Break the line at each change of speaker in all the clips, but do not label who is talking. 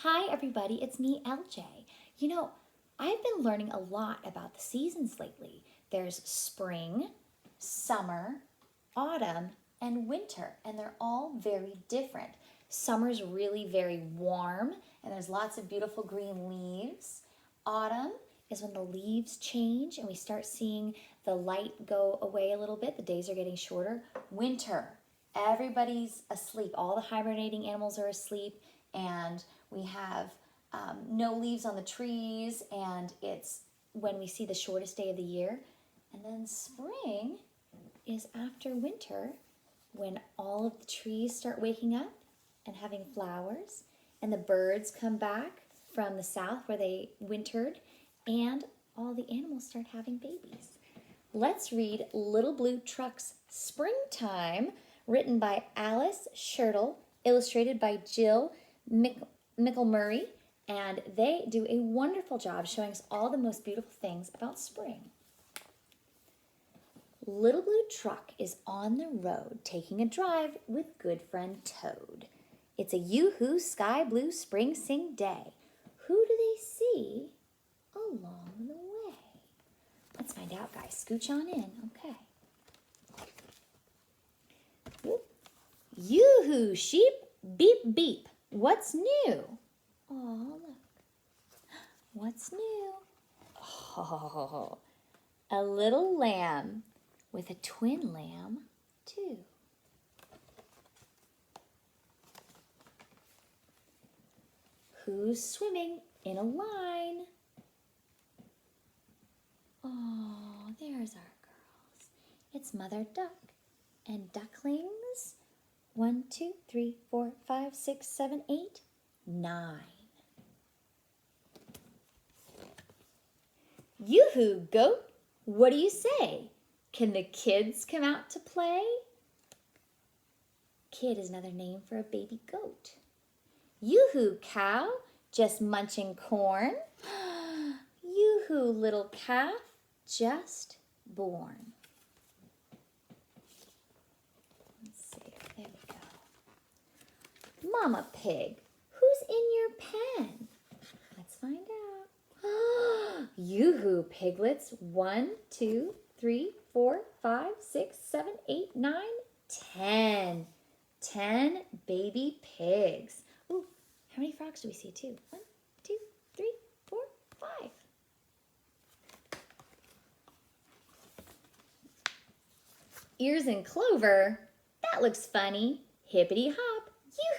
Hi everybody, it's me, LJ. I've been learning a lot about the seasons lately. There's spring, summer, autumn, and winter, and they're all very different. Summer's really very warm, and there's lots of beautiful green leaves. Autumn is when the leaves change and we start seeing the light go away a little bit. The days are getting shorter. Winter, everybody's asleep. All the hibernating animals are asleep, and we have no leaves on the trees, and it's when we see the shortest day of the year. And then spring is after winter, when all of the trees start waking up and having flowers, and the birds come back from the south where they wintered, and all the animals start having babies. Let's read Little Blue Truck's Springtime, written by Alice Schertle, illustrated by Jill McElmurry, and they do a wonderful job showing us all the most beautiful things about spring. Little Blue Truck is on the road taking a drive with good friend Toad. It's a yoo-hoo sky blue spring sing day. Who do they see along the way? Let's find out, guys. Scooch on in. Okay. Whoop. Yoo-hoo sheep, beep beep. What's new? Oh, look. What's new? Oh, a little lamb with a twin lamb, too. Who's swimming in a line? Oh, there's our girls. It's Mother Duck and ducklings. 1, 2, 3, 4, 5, 6, 7, 8, 9. Yoo-hoo, goat, what do you say? Can the kids come out to play? Kid is another name for a baby goat. Yoo-hoo, cow, just munching corn. Yoo-hoo, little calf, just born. Let's see, there we go. Mama Pig, who's in your pen? Let's find out. Yoo-hoo, piglets. 1, 2, 3, 4, 5, 6, 7, 8, 9, 10. 10 baby pigs. Ooh, how many frogs do we see too? 1, 2, 3, 4, 5. Ears and clover. That looks funny. Hippity hop.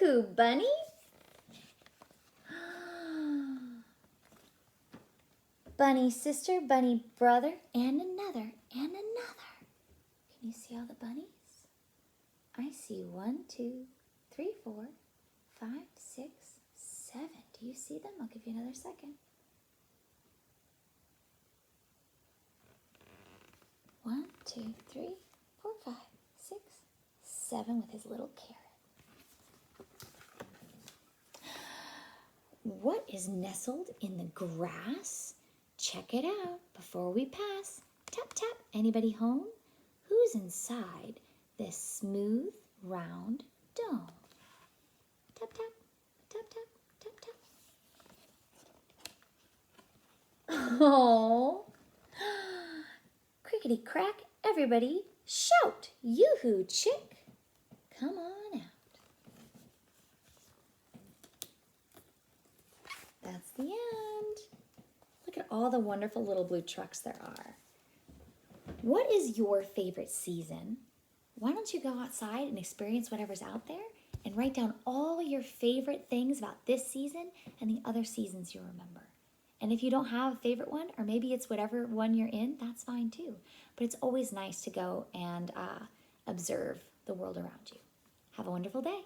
Yoo-hoo, bunny. Bunny sister, bunny brother, and another, and another. Can you see all the bunnies? I see 1, 2, 3, 4, 5, 6, 7. Do you see them? I'll give you another second. 1, 2, 3, 4, 5, 6, 7 with his little carrot. What is nestled in the grass? Check it out before we pass. Tap, tap. Anybody home? Who's inside this smooth, round dome? Tap, tap, tap, tap, tap, tap. Oh. Crickety crack, everybody shout. Yoo-hoo, chick. Come on out. That's the end. Look at all the wonderful little blue trucks there are. What is your favorite season? Why don't you go outside and experience whatever's out there and write down all your favorite things about this season and the other seasons you remember. And if you don't have a favorite one, or maybe it's whatever one you're in, that's fine too. But it's always nice to go and observe the world around you. Have a wonderful day.